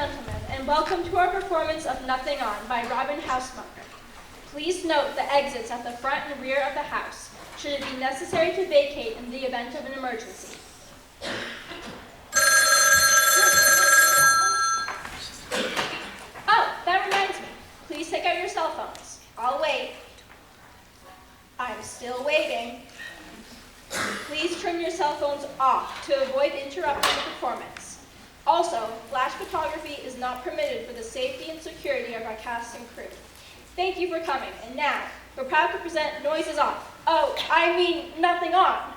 gentlemen, and welcome to our performance of Nothing On by Robin Housemarker. Please note the exits at the front and rear of the house, should it be necessary to vacate in the event of an emergency. Oh, that reminds me. Please take out your cell phones. I'll wait. I'm still waiting. Please turn your cell phones off to avoid interrupting the performance. Also, flash photography is not permitted for the safety and security of our cast and crew. Thank you for coming, and now, we're proud to present Noises Off. Oh, I mean, Nothing On.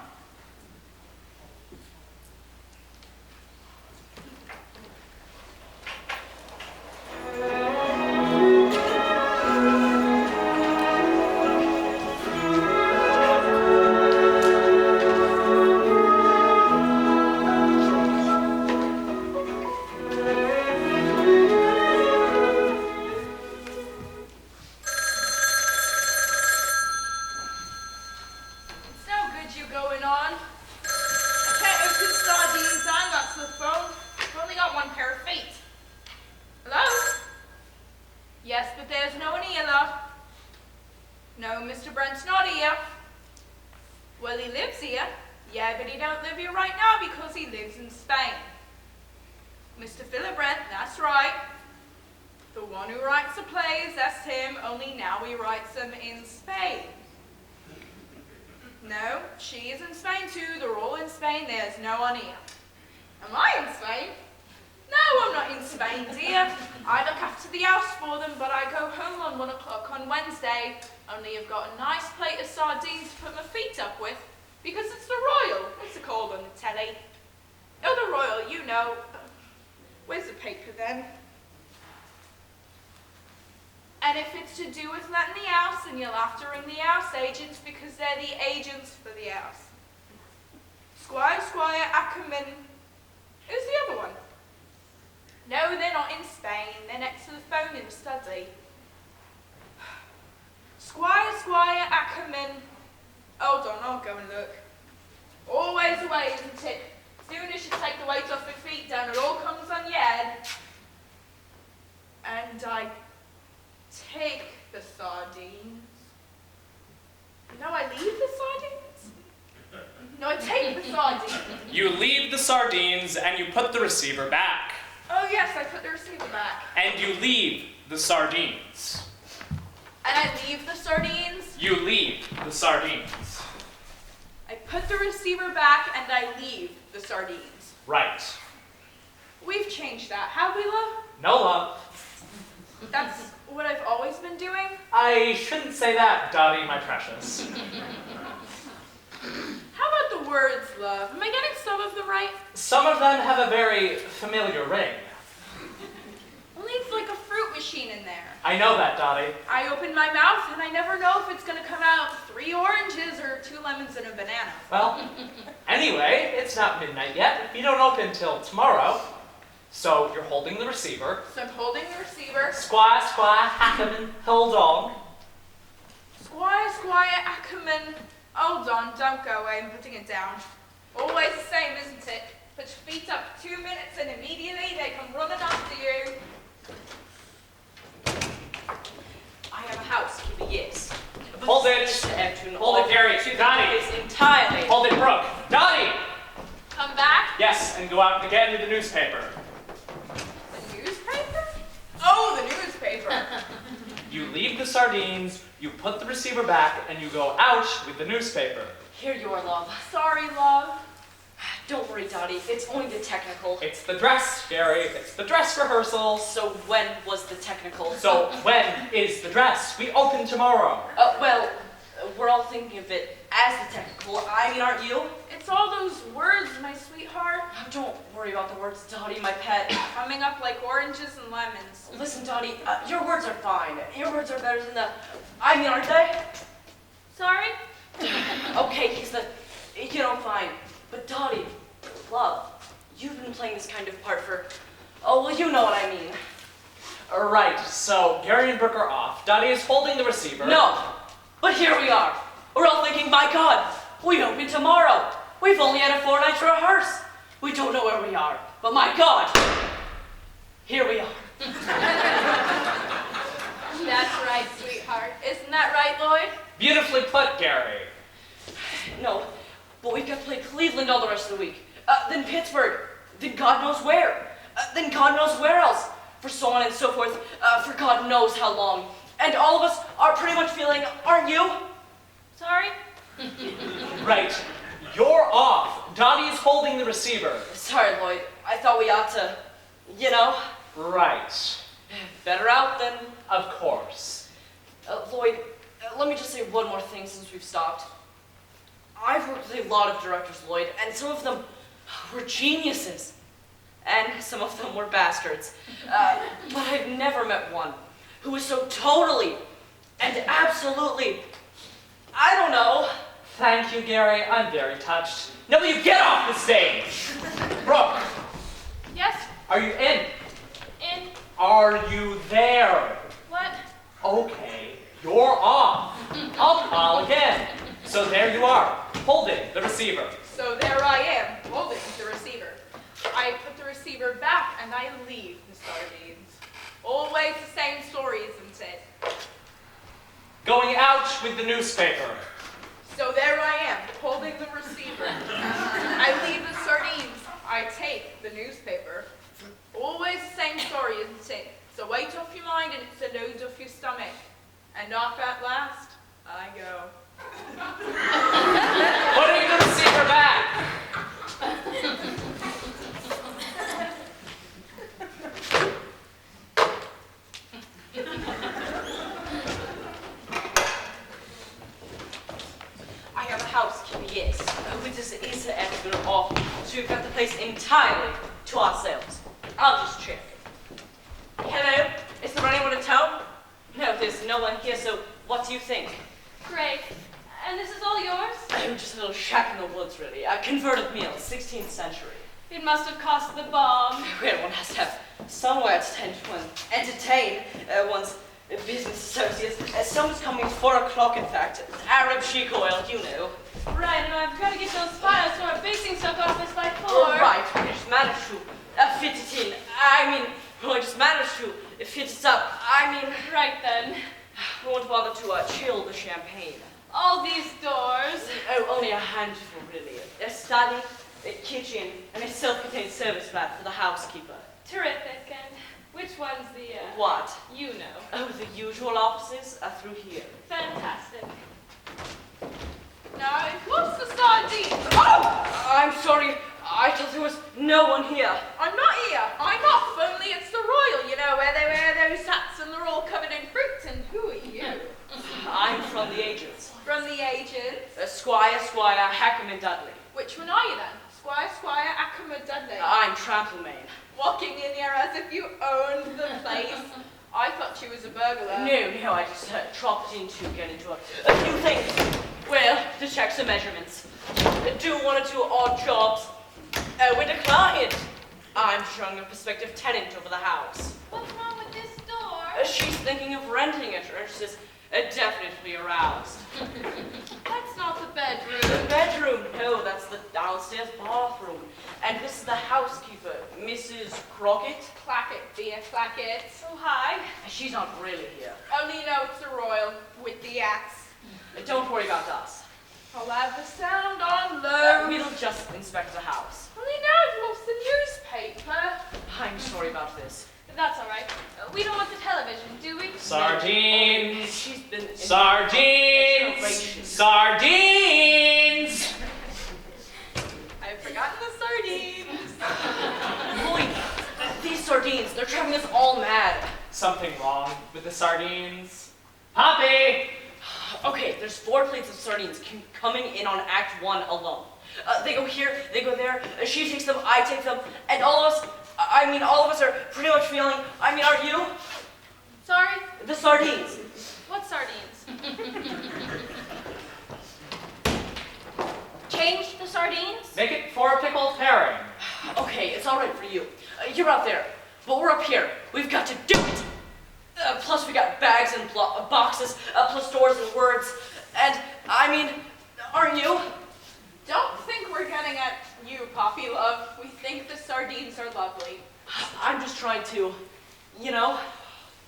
And if it's to do with letting the house, then you'll have to ring the house agents because they're the agents for the house. Squire Ackerman. Who's the other one? No, they're not in Spain. They're next to the phone in the study. Squire Ackerman. Hold on, I'll go and look. Always the way, isn't it? Soon as you take the weight off your feet down, it all comes on your head. And I take the sardines. No, I leave the sardines? No, I take the sardines. You leave the sardines and you put the receiver back. Oh yes, I put the receiver back. And you leave the sardines. And I leave the sardines? You leave the sardines. I put the receiver back and I leave the sardines. Right. We've changed that, have we, love? No, love. That's what I've always been doing? I shouldn't say that, Dottie, my precious. How about the words, love? Am I getting some of them right? Some of them have a very familiar ring. Only it's like a fruit machine in there. I know that, Dottie. I open my mouth and I never know if it's going to come out 3 oranges or 2 lemons and a banana. Well, anyway, it's not midnight yet. You don't open till tomorrow. So you're holding the receiver. So I'm holding the receiver. Squire Ackerman, hold on. Squire Ackerman. Hold on, don't go away, I'm putting it down. Always the same, isn't it? Put your feet up 2 minutes and immediately they come running after you. I am a housekeeper, yes. But Hold it. Mr. Epton, Hold it, Gary. Dottie. is entirely. Hold it, Brooke. Dottie! Come back? Yes, and go out and get into the newspaper. The newspaper? Oh, the newspaper. You leave the sardines, you put the receiver back, and you go out with the newspaper. Here you are, love. Sorry, love. Don't worry, Dottie. It's only the technical. It's the dress, Gary. It's the dress rehearsal. So when was the technical? So when is the dress? We open tomorrow. Well, we're all thinking of it as the technical. I mean, aren't you? It's all those words, my sweetheart. Oh, don't worry about the words, Dottie, my pet. Coming up like oranges and lemons. Listen, Dottie, your words are fine. Your words are better than the... I mean, aren't they? Sorry? Okay, fine. But Dottie, love, you've been playing this kind of part for... Oh, well, you know what I mean. Right, so Gary and Brooke are off. Dottie is holding the receiver. No, but here we are. We're all thinking, my God, we open tomorrow. We've only had a fortnight to rehearse. We don't know where we are, but my God. Here we are. That's right, sweetheart. Isn't that right, Lloyd? Beautifully put, Gary. No, but we've got to play Cleveland all the rest of the week. Then Pittsburgh. Then God knows where. Then God knows where else. For so on and so forth. For God knows how long. And all of us are pretty much feeling, aren't you? Sorry? Right. You're off. Dottie's holding the receiver. Sorry, Lloyd. I thought we ought to, you know. Right. Better out than... Of course. Lloyd, let me just say one more thing since we've stopped. I've worked with a lot of directors, Lloyd, and some of them were geniuses. And some of them were bastards. But I've never met one who was so totally and absolutely, I don't know. Thank you, Gary. I'm very touched. Now will you get off the stage? Brooke, Yes? are you in? In? Are you there? What? Okay, you're off. I'll call again. So there you are, holding the receiver. So there I am, holding the receiver. I put the receiver back and I leave the sardines. Always the same story, isn't it? Going out with the newspaper. So there I am, holding the receiver. I leave the sardines. I take the newspaper. Always the same story, isn't it? So weight off your mind and it's a load off your stomach. And off at last, I go. Putting the receiver back. I have a housekeeper, yes, which is excellent off, so we've got the place entirely to ourselves. I'll just check. Hello? Is there anyone at home? No, there's no one here, so what do you think? Great. And this is all yours? Just a little shack in the woods, really. A converted mill, 16th century. It must have cost the bomb. Well, one has to have somewhere to entertain one's business associates. Someone's coming 4 o'clock, in fact. Arab sheik oil, you know. Right, and I've got to get those files to our Basingstoke office by 4. Right, we just managed to fit it in. We just managed to fit it up. Right then. We won't bother to chill the champagne. All these doors. Oh, only a handful, really. A study, a kitchen, and a self-contained service flat for the housekeeper. Terrific. And which one's the, What? you know? Oh, the usual offices are through here. Fantastic. Now, what's the sardine? Oh! I'm sorry. I thought there was no one here. I'm not here. I'm off. Only it's the Royal, you know, where they wear those hats and they're all covered in fruit. And who are you? I'm from the agents. From the agents. Squire, Hackerman Dudley. Which one are you then? Squire, Ackerman, Dudley. I'm Tramplemain. Walking in here as if you owned the place. I thought you was a burglar. No, I just dropped in to get into a few things. Well, to check some measurements. Do 1 or 2 odd jobs. With a client. I'm showing a prospective tenant over the house. What's wrong with this door? She's thinking of renting it, or she's definitely aroused. That's not the bedroom. The bedroom? No, that's the downstairs bathroom. And this is the housekeeper, Mrs. Crockett. Clackett, dear, Clackett. Oh, hi. She's not really here. Only know it's the Royal with the axe. Don't worry about us. I'll have the sound on low. We'll just inspect the house. Only now I've lost the newspaper. I'm sorry about this. That's all right. We don't want the television, do we? Sardines. She's been... Sardines. Sardines. I've forgotten the sardines. Lloyd, these sardines, they're driving us all mad. Something wrong with the sardines? Poppy! Okay, there's 4 plates of sardines coming in on Act 1 alone. They go here, they go there, she takes them, I take them, and all of us are pretty much feeling, are you? Sorry? The sardines. What sardines? Change the sardines? Make it 4 pickled herring. Okay, it's all right for you. You're out there, but we're up here. We've got to do it. Plus we got bags and boxes, plus doors and words, and aren't you? Don't think we're getting at you, Poppy Love. We think the sardines are lovely. I'm just trying to, you know.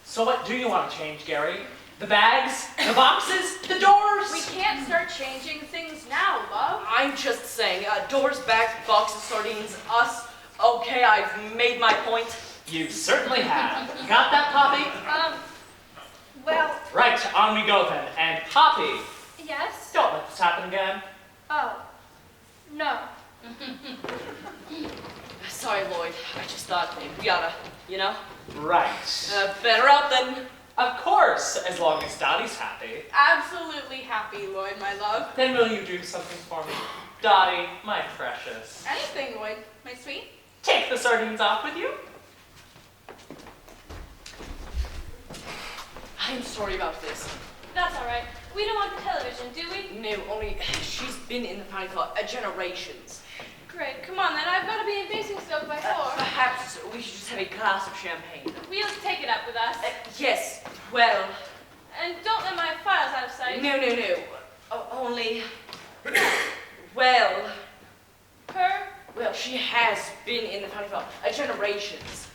So what do you want to change, Gary? The bags? The boxes? The doors? We can't start changing things now, love. I'm just saying, doors, bags, boxes, sardines, us. Okay, I've made my point. You certainly have. Got that, Poppy? Well, Right, on we go then. And Poppy, yes? don't let this happen again. Oh, no. Sorry, Lloyd. I just thought we oughta, you know. Right. Better out than. Of course, as long as Dottie's happy. Absolutely happy, Lloyd, my love. Then will you do something for me? Dottie, my precious. Anything, Lloyd, my sweet. Take the sardines off with you. I'm sorry about this. That's all right. We don't want the television, do we? No, only she's been in the family for generations. Great. Come on, then. I've got to be in Basingstoke by 4. Perhaps we should just have a glass of champagne. We'll take it up with us. Yes, well, And don't let my files out of sight. no. Only, well, Her? she has been in the family for generations.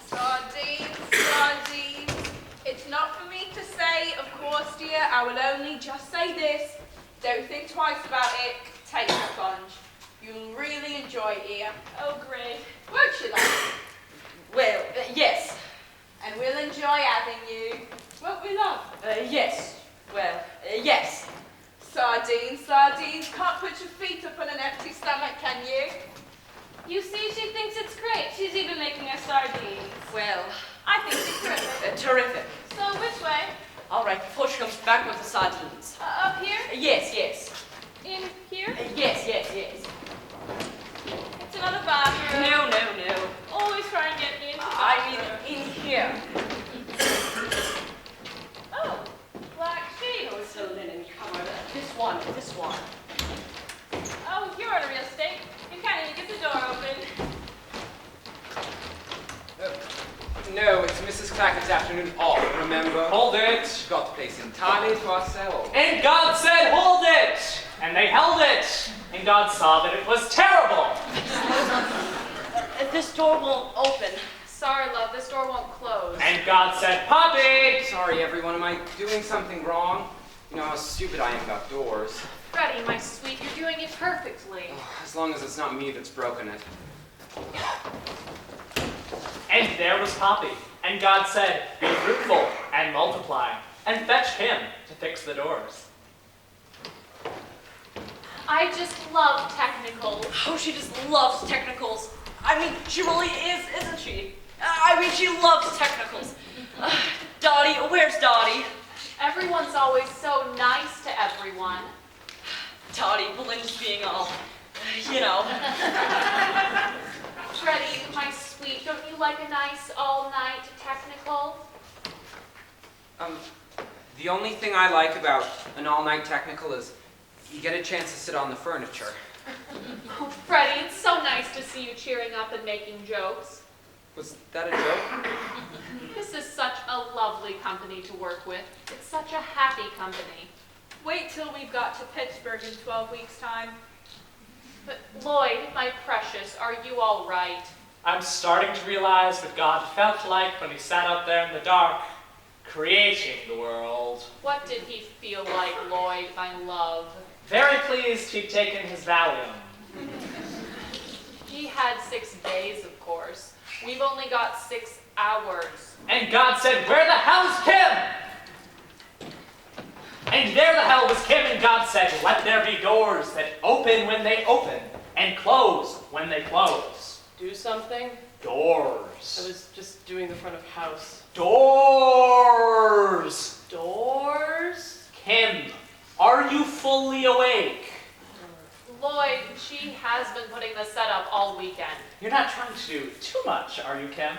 Sardines, sardines. It's not for me to say, of course, dear. I will only just say this. Don't think twice about it. Take the plunge. You'll really enjoy it here. Oh, great. Won't you, love? Well, yes, And we'll enjoy having you. Won't we, love? yes, well, yes. Sardines, sardines. Can't put your feet up on an empty stomach, can you? You see, she thinks it's great. She's even making us sardines. Well, I think it's terrific. terrific. So, which way? All right, before she comes back with the sardines. Up here? Yes. In here? Yes. It's another bathroom. No. Always try and get me into the I bathroom. mean, in here. Oh, black sheets. Oh, it's a linen cupboard. This one. Oh, you're in a real state. You can't even get the door open. No, it's Mrs. Clackett's afternoon off, remember? Hold it. She's got the place entirely to ourselves. And God said, hold it. And they held it. And God saw that it was terrible. This door won't open. Sorry, love. This door won't close. And God said, Poppy. Sorry, everyone, am I doing something wrong? You know how stupid I am about doors. Freddie, my sweet, you're doing it perfectly. As long as it's not me that's broken it. And there was Poppy. And God said, be fruitful and multiply. And fetched him to fix the doors. I just love technicals. Oh, she just loves technicals. I mean, she really is, isn't she? I mean, she loves technicals. Dottie, where's Dottie? Everyone's always so nice to everyone. Dottie, Belinda's being all, you know. Freddie, my sweet, don't you like a nice all-night technical? The only thing I like about an all-night technical is you get a chance to sit on the furniture. Oh, Freddie, it's so nice to see you cheering up and making jokes. Was that a joke? This is such a lovely company to work with. It's such a happy company. Wait till we've got to Pittsburgh in 12 weeks' time. But Lloyd, my precious, are you all right? I'm starting to realize what God felt like when he sat out there in the dark, creating the world. What did he feel like, Lloyd, my love? Very pleased he'd taken his Valium. He had 6 days, of course. We've only got 6 hours. And God said, where the hell's Kim? And there the hell was Kim, and God said, let there be doors that open when they open, and close when they close. Do something? Doors. I was just doing the front of house. Doors. Doors? Kim, are you fully awake? Lloyd, she has been putting the setup all weekend. You're not trying to do too much, are you, Kim?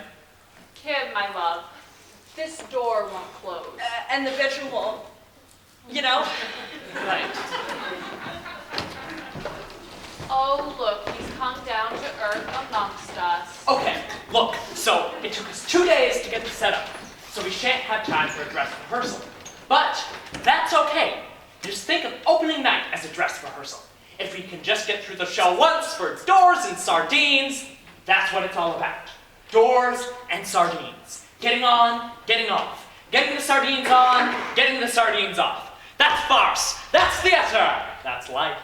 Kim, my love, this door won't close. And the bedroom wall. You know? Right. Oh, look, he's come down to earth amongst us. Okay, look, so it took us 2 days to get this set up, so we shan't have time for a dress rehearsal. But that's okay. Just think of opening night as a dress rehearsal. If we can just get through the show once for its doors and sardines, that's what it's all about. Doors and sardines. Getting on, getting off. Getting the sardines on, getting the sardines off. That's farce. That's theater. That's life.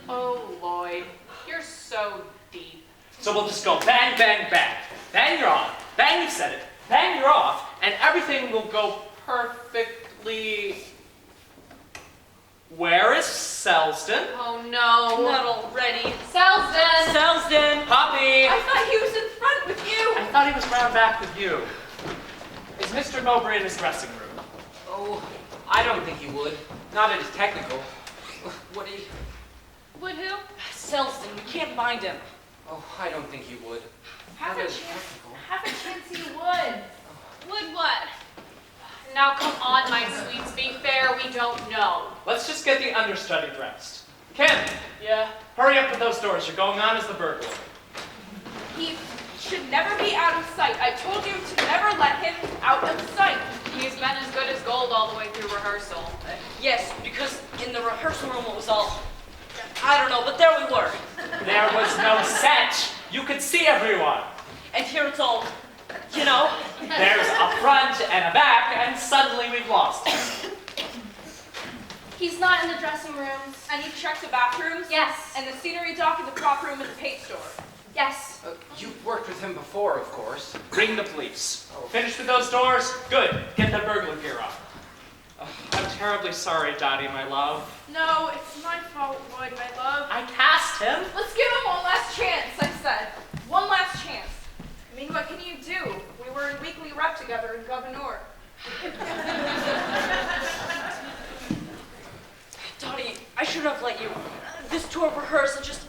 Oh, Lloyd, you're so deep. So we'll just go bang, bang, bang. Bang, you're on. Bang, you've said it. Bang, you're off. And everything will go perfectly... Where is Selsden? Oh, no. Not already. Selsden! Selsden! Poppy! I thought he was in front with you. I thought he was round back with you. Is Mr. Mowbray in his dressing room? Oh, I don't think he would. Not at his technical. Would he? Would who? Selsden, we can't find him. Oh, I don't think he would. Have Not a at his chance. technical. Have a chance he would. Would what? Now come on, my sweets, be fair, we don't know. Let's just get the understudy dressed. Kim, Yeah? hurry up with those doors. You're going on as the burglar. He should never be out of sight. I told you to never let him out of sight. He's been as good as gold all the way through rehearsal. Yes, because in the rehearsal room it was all... I don't know, but there we were. There was no set. You could see everyone. And here it's all, you know. There's a front and a back, and suddenly we've lost him. He's not in the dressing rooms. And he checked the bathrooms. Yes. And the scenery dock and the prop room at the paint store. Yes. You've worked with him before, of course. Bring the police. Finished with those doors? Good. Get the burglar gear on. I'm terribly sorry, Dottie, my love. No, it's my fault, Lloyd, my love. I cast him. Let's give him one last chance, I said. One last chance. I mean, what can you do? We were in weekly rep together in Governor. Dottie, I shouldn't have let you. This tour rehearsal just...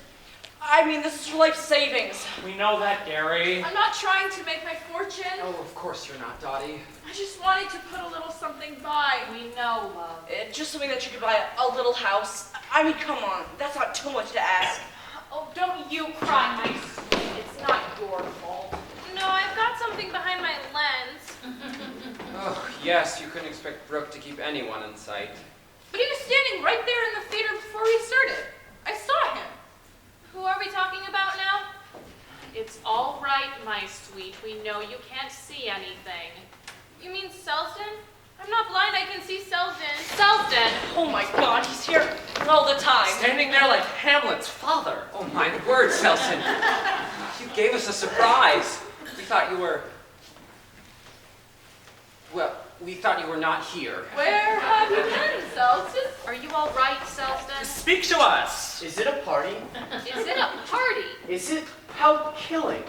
I mean, this is your life savings. We know that, Gary. I'm not trying to make my fortune. Oh, of course you're not, Dottie. I just wanted to put a little something by. We know, love. Just something that you could buy a little house. I mean, come on. That's not too much to ask. Oh, don't you cry, my sweet. It's not your fault. No, I've got something behind my lens. Oh, yes, you couldn't expect Brooke to keep anyone in sight. But he was standing right there in the theater before we started. I saw him. Who are we talking about now? It's all right, my sweet. We know you can't see anything. You mean Selsden? I'm not blind, I can see Selsden. Selsden! Oh my God, he's here all the time. Standing there like Hamlet's father. Oh, my word, Selson. You gave us a surprise. We thought you were... Well, we thought you were not here. Where have you been, Selsden? Are you all right, Selsden? Speak to us. Is it a party? Is it a party? Is it? How killing.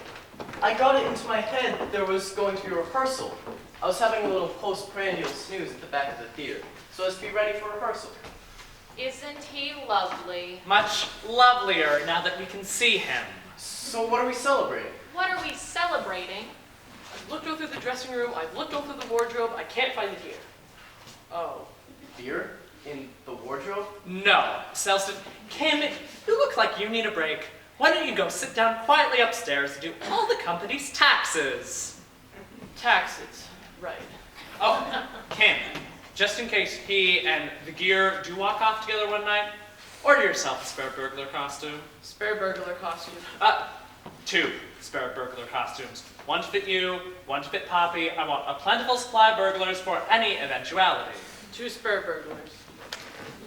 I got it into my head that there was going to be a rehearsal. I was having a little postprandial snooze at the back of the theater, so as to be ready for rehearsal. Isn't he lovely? Much lovelier now that we can see him. So what are we celebrating? What are we celebrating? I've looked all through the dressing room, I've looked all through the wardrobe, I can't find it here. Oh, beer? In the wardrobe? No, Selsden. Kim, you look like you need a break. Why don't you go sit down quietly upstairs and do all the company's taxes? Taxes, right. Oh, Kim, just in case he and the gear do walk off together one night, order yourself a spare burglar costume. Spare burglar costume. 2 spare burglar costumes. One to fit you, one to fit Poppy. I want a plentiful supply of burglars for any eventuality. 2 spare burglars.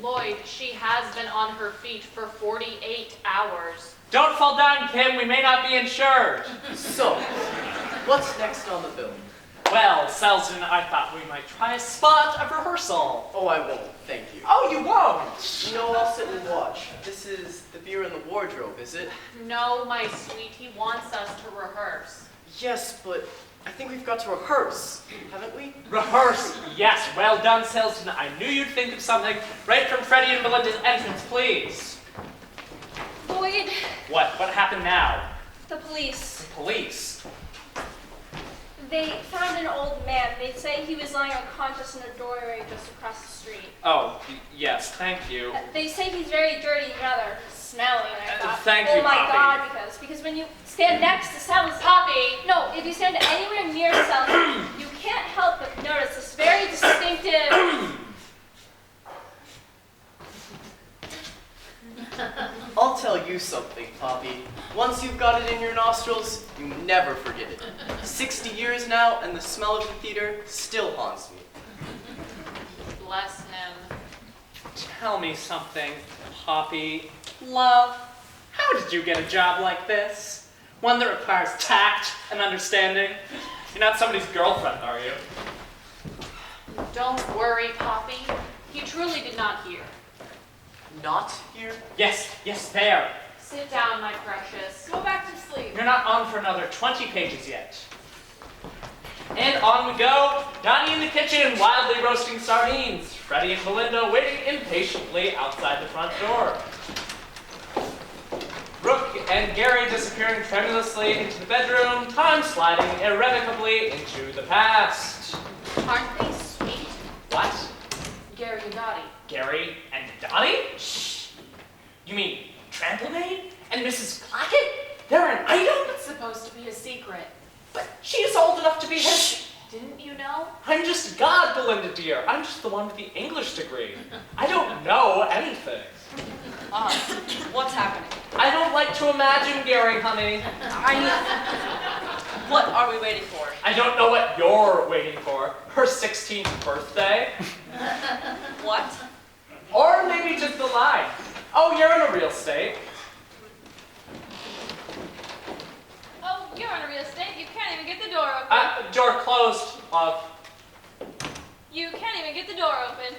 Lloyd, she has been on her feet for 48 hours. Don't fall down, Kim. We may not be insured. So, what's next on the bill? Well, Selsden, I thought we might try a spot of rehearsal. Oh, I won't, thank you. Oh, you won't? No, I'll sit and watch. This is the beer in the wardrobe, is it? No, my sweet, he wants us to rehearse. Yes, but I think we've got to rehearse, haven't we? Rehearse. Yes, well done, Selsden. I knew you'd think of something. Right from Freddie and Belinda's entrance, please. Lloyd, What happened now? the police. Police. They found an old man. They say he was lying unconscious in a doorway just across the street. Oh, yes, thank you. They say he's very dirty, rather smelly, and I thought, thank oh you, my Poppy. God, because when you stand next to Selsden, Poppy! no, if you stand anywhere near Selsden, you can't help but notice this very distinctive. I'll tell you something, Poppy. Once you've got it in your nostrils, you never forget it. 60 years now, and the smell of the theater still haunts me. Bless him. Tell me something, Poppy. Love, how did you get a job like this? One that requires tact and understanding? You're not somebody's girlfriend, are you? Don't worry, Poppy. He truly did not hear. Not here? Yes, there. Sit down, my precious. Go back to sleep. You're not on for another 20 pages yet. And on we go. Donnie in the kitchen, wildly roasting sardines. Freddie and Belinda waiting impatiently outsde the front door. Brooke and Gary disappearing tremulously into the bedroom. Time sliding irrevocably into the past. Aren't they sweet? What? Gary and Dottie. Gary and Donnie? Shh. You mean Tramplemaid and Mrs. Clackett? They're an item? It's supposed to be a secret. But she's old enough to be his. Didn't you know? I'm just God, Belinda dear. I'm just the one with the English degree. I don't know anything. What's happening? I don't like to imagine, Gary, honey. What are we waiting for? I don't know what you're waiting for. Her 16th birthday? What? Or maybe just the line. Oh, you're in a real estate. Oh, you're on a real estate. You can't even get the door open. Door closed, love. You can't even get the door open.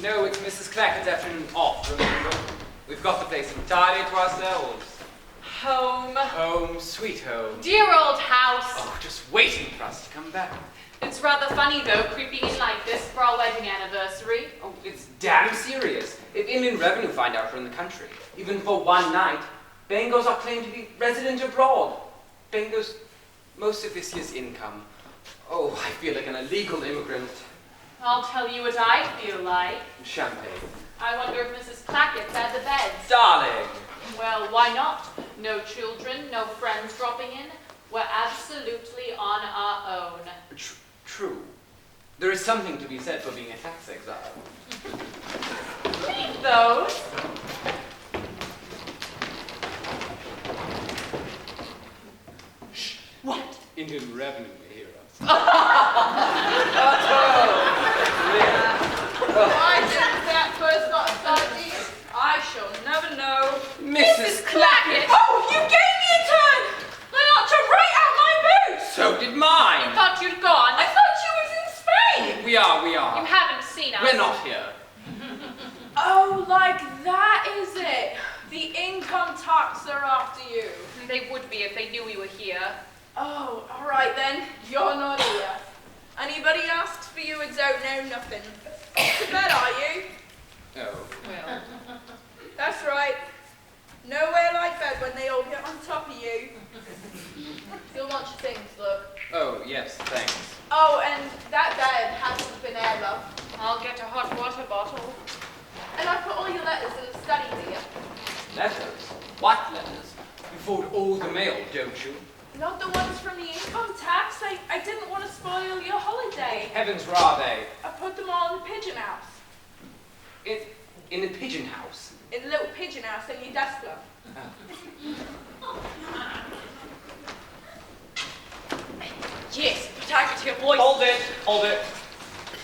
No, it's Mrs. Clackett's afternoon off, remember? We've got the place entirely to ourselves. Home. Home, sweet home. Dear old house. Oh, just waiting for us to come back. It's rather funny, though, creeping in like this for our wedding anniversary. Oh, it's damn serious. If Inland Revenue find out we're in the country, even for one night, Bangos are claimed to be resident abroad. Bangos, most of this year's income. Oh, I feel like an illegal immigrant. I'll tell you what I feel like. Champagne. I wonder if Mrs. Clackett's had the beds. Darling! Well, why not? No children, no friends dropping in. We're absolutely on our own. True. There is something to be said for being a tax exile. Read those. Shh. What? Inland Revenue may hear us. Why didn't that first got sardines? I shall never know. Mrs. Clackett! Oh, you gave me a turn! I ought to right out my boots! So did I mine! thought you'd gone. I thought you was in Spain! We are. You haven't seen us. We're not here. Oh, like that is it? The income tax are after you. They would be if they knew we were here. Oh, all right then. You're not here. Anybody asks for you and don't know nothing. To bed, are you? Oh. Well, That's right. Nowhere like bed when they all get on top of you. You'll want your things, look. Oh, yes, thanks. Oh, and that bed has been air, love. I'll get a hot water bottle. And I put all your letters in the study, dear. Letters? What letters? You fold all the mail, don't you? Not the ones from the income tax. I didn't want to spoil your holiday. Heavens, where are they? I put them all in the pigeon house. In the pigeon house. In the little pigeon house in your desk, love. Yes, but I could hear voices. Hold it.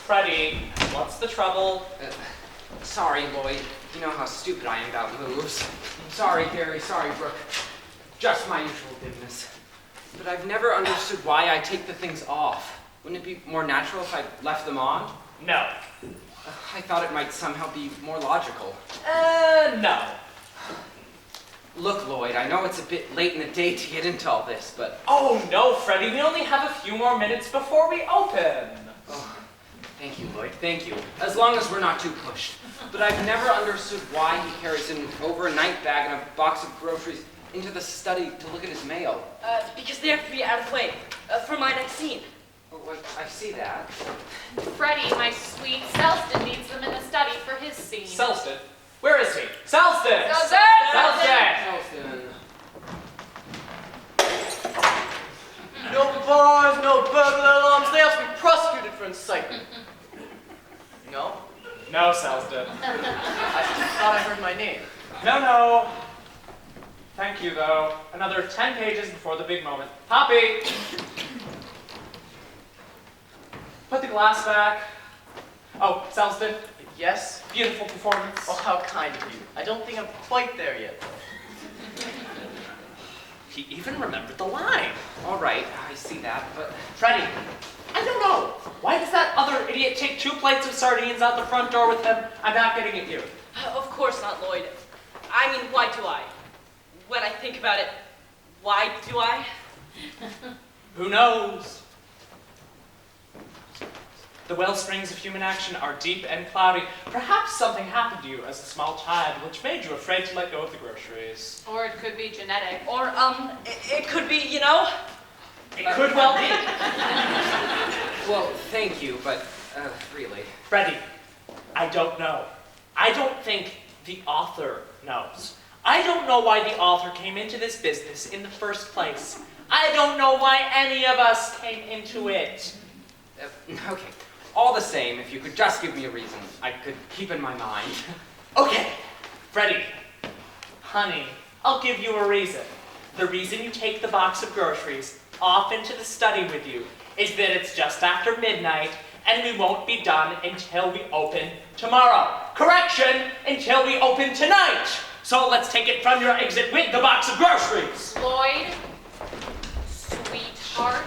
Freddie, what's the trouble? Sorry, Lloyd. You know how stupid I am about moves. Sorry, Gary. Sorry, Brooke. Just my usual business. But I've never understood why I take the things off. Wouldn't it be more natural if I left them on? No. I thought it might somehow be more logical. No. Look, Lloyd, I know it's a bit late in the day to get into all this, but... Oh no, Freddie, we only have a few more minutes before we open. Oh, thank you, Lloyd, thank you. As long as we're not too pushed. But I've never understood why he carries an overnight bag and a box of groceries into the study to look at his mail. Because they have to be out of the way for my next scene. Oh, well, I see that. Freddie, my sweet Selston needs them in the study for his scene. Selston? Where is he? Selston! Nelson. No bars, no burglar alarms. They have to be prosecuted for incitement. No? No, Selston. No. Thank you, though. Another 10 pages before the big moment. Poppy! Put the glass back. Oh, Selston. Yes? Beautiful performance. Oh, how kind of you. I don't think I'm quite there yet. He even remembered the line. All right, I see that, but Freddie, I don't know. Why does that other idiot take 2 plates of sardines out the front door with him? I'm not getting at you. Of course not, Lloyd. I mean, why do I? When I think about it, why do I? Who knows? The well springs of human action are deep and cloudy. Perhaps something happened to you as a small child which made you afraid to let go of the groceries. Or it could be genetic. Or, it could be, you know? It could well be. well, thank you, but really. Freddie, I don't know. I don't think the author knows. I don't know why the author came into this business in the first place. I don't know why any of us came into it. Okay. All the same, if you could just give me a reason, I could keep in my mind. Okay, Freddie, honey, I'll give you a reason. The reason you take the box of groceries off into the study with you is that it's just after midnight and we won't be done until we open tomorrow. Correction, until we open tonight. So let's take it from your exit with the box of groceries. Lloyd, sweetheart,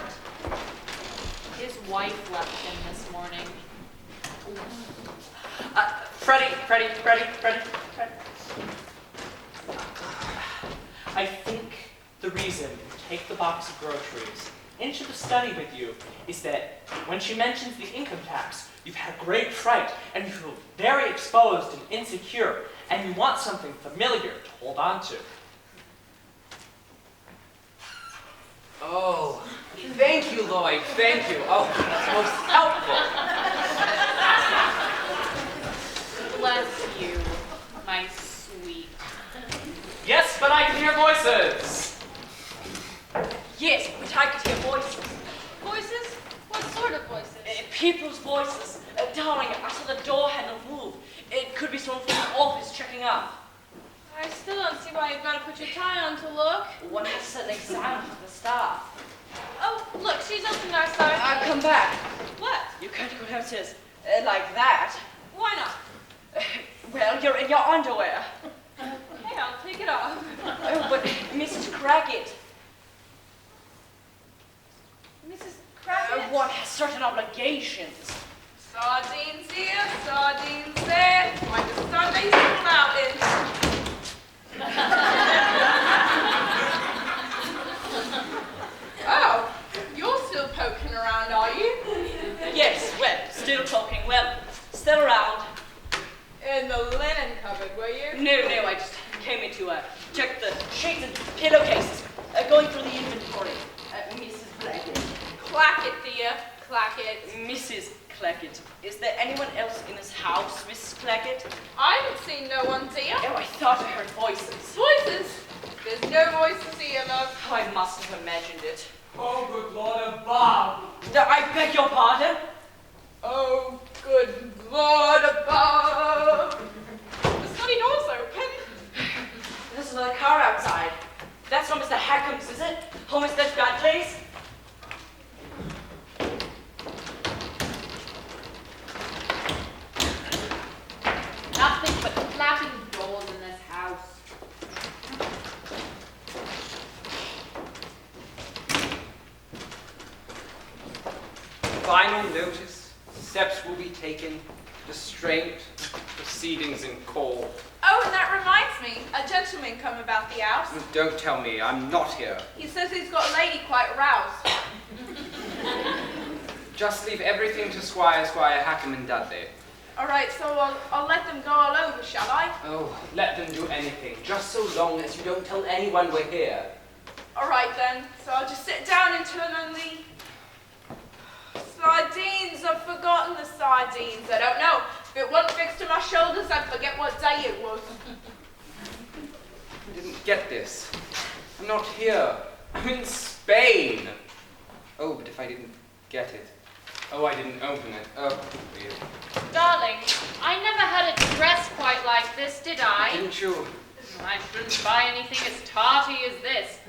his wife left him this morning. Freddie. I think the reason you take the box of groceries into the study with you is that when she mentions the income tax, you've had a great fright and you feel very exposed and insecure and you want something familiar to hold on to. Oh, thank you, Lloyd. Thank you. Oh, that's most helpful. Bless you, my sweet. Yes, but I can hear voices. Yes, but I could hear voices. Voices? What sort of voices? People's voices. Darling, I saw the door handle move. It could be someone from the office checking up. I still don't see why you've got to put your tie on to look. One has to set an example for the staff. Oh, look, she's opened our side. Come back. What? You can't go downstairs like that. Why not? Well, you're in your underwear. Hey, I'll take it off. Oh, but Mrs. Crackett. Mrs. Crackett? One has certain obligations. Sardines here, sardines there. Like the Sunday school mountain. Oh, you're still poking around, are you? Yes, well, still talking. Well, still around. In the linen cupboard, were you? No, I just came in to check the sheets and pillowcases. Going through the inventory. Mrs. Clackett. Clack it, Thea. Clack it. Mrs. Clackett. Is there anyone else in this house, Mrs. Clackett? I haven't seen no one, Thea. Oh, I thought I heard voices. Voices? There's no voices here, love. Oh, I must have imagined it. Oh, good Lord above. I beg your pardon? Oh, good Lord above. The study door's open. There's another car outside. That's not Mr. Hackham's, is it? Oh, Mr. Dudley's? Nothing but flapping doors in this house. Final notice. Steps will be taken. Restraint. Proceedings in court. Oh, and that reminds me. A gentleman come about the house. Don't tell me. I'm not here. He says he's got a lady quite roused. Just leave everything to Squire Hackham and Dudley. All right, so I'll let them go all over, shall I? Oh, let them do anything, just so long as you don't tell anyone we're here. All right, then. So I'll just sit down and turn on the sardines. I've forgotten the sardines. I don't know. If it wasn't fixed to my shoulders, I'd forget what day it was. I didn't get this. I'm not here. I'm in Spain. Oh, but if I didn't get it. Oh, I didn't open it. Oh, weird. Darling, I never had a dress quite like this, did I? Didn't you? I shouldn't buy anything as tarty as this.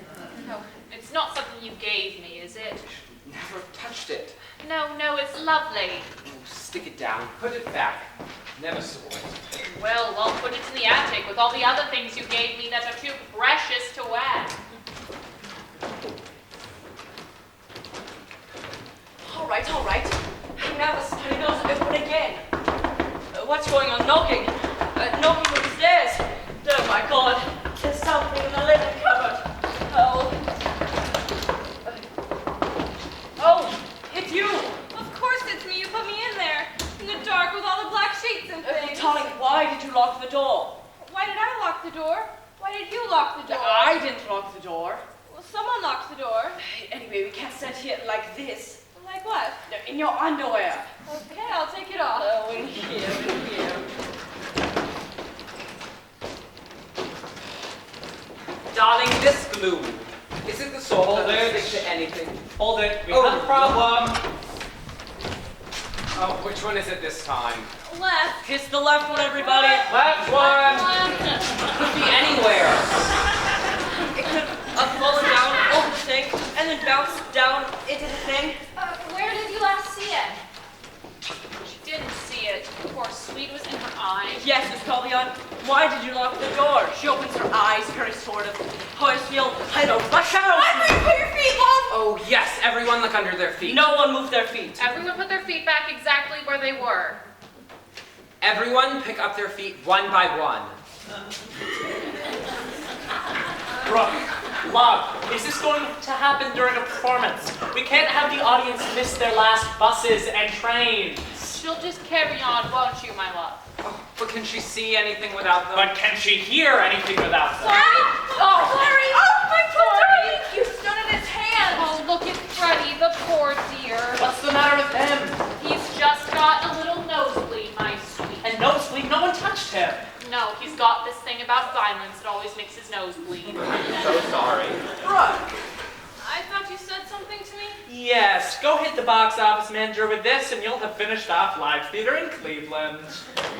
No, it's not something you gave me, is it? Never touched it. No, it's lovely. Oh, stick it down. Put it back. Never saw it. Well, I'll put it in the attic with all the other things you gave me that are too precious to wear. All right. Now the spelling goes open again. What's going on? Knocking on the stairs. Oh my God, there's something in the linen cupboard. Oh, it's you. Of course it's me. You put me in there. In the dark with all the black sheets and things. Darling, why did you lock the door? Why did I lock the door? Why did you lock the door? I didn't lock the door. Well, someone locked the door. Anyway, we can't stand here like this. Like what? In your underwear. Okay, I'll take it off. Oh, in here. Darling, this glue. Is it the sort Hold that it. will stick to anything? Hold it. We Oh. have a problem. Oh, which one is it this time? Left. Kiss the left one, everybody. Left one. Could be anywhere. It could have fallen down over the thing and then bounced down into the thing. Where did you last see it? She didn't see it. Poor sweet was in her eye. Yes, Miss Colbion. Why did you lock the door? She opens her eyes very sort of. Oh, I feel I don't rush out. Where you put your feet, Mom? Oh, yes, everyone look under their feet. No one moved their feet. Everyone put their feet back exactly where they were. Everyone pick up their feet one by one. Brooke, love, is this going to happen during a performance? We can't have the audience miss their last buses and trains. She'll just carry on, won't you, my love? Oh, but can she see anything without them? But can she hear anything without them? Oh, Larry! Oh, my poor Larry! You stood in his hand! Oh, look at Freddie, the poor dear. What's the matter with him? He's just got a little nosebleed, my sweet. And nosebleed, no one touched him. No, he's got this thing about violence that always makes his nose bleed. So sorry. Brooke, I thought you said something to me. Yes, go hit the box office manager with this and you'll have finished off live theater in Cleveland.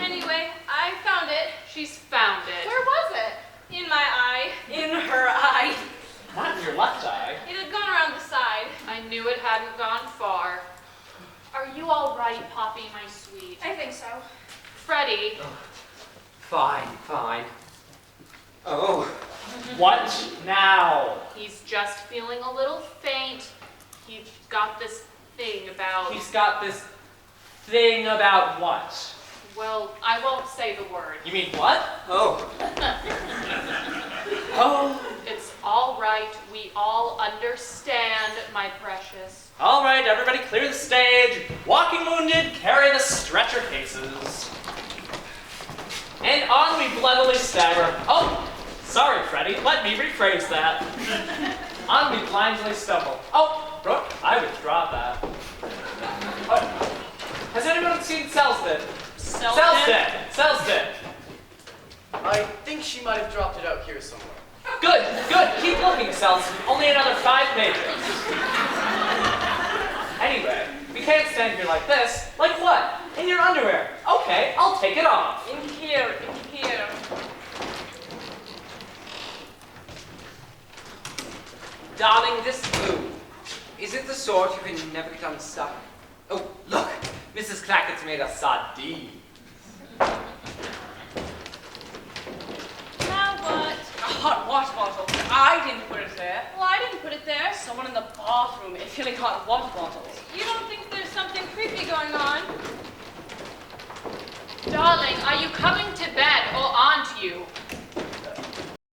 Anyway, I found it. She's found it. Where was it? In my eye. In her eye. Not in your left eye. It had gone around the side. I knew it hadn't gone far. Are you all right, Poppy, my sweet? I think so. Freddie, Fine. Oh, What now? he's just feeling a little faint. He's got this thing about... He's got this thing about what? Well, I won't say the word. You mean what? oh. It's all right. We all understand, my precious. All right, everybody clear the stage. Walking wounded, carry the stretcher cases. And on we bloodily stagger. Oh, sorry, Freddie. Let me rephrase that. On we blindly stumble. Oh, Brooke, I withdraw that. Has anyone seen Selsden? Selsden. I think she might have dropped it out here somewhere. Good. Keep looking, Selsden. Only another 5 pages. Anyway, we can't stand here like this. Like what? In your underwear. Okay, I'll take it off. In here. Darling, this glue. Is it the sort you can never get unstuck? Oh, look, Mrs. Clackett's made a sardine. Now what? A hot water bottle. I didn't put it there. Well, I didn't put it there. Someone in the bathroom is filling hot water bottles. You don't think there's something creepy going on? Darling, are you coming to bed or aren't you?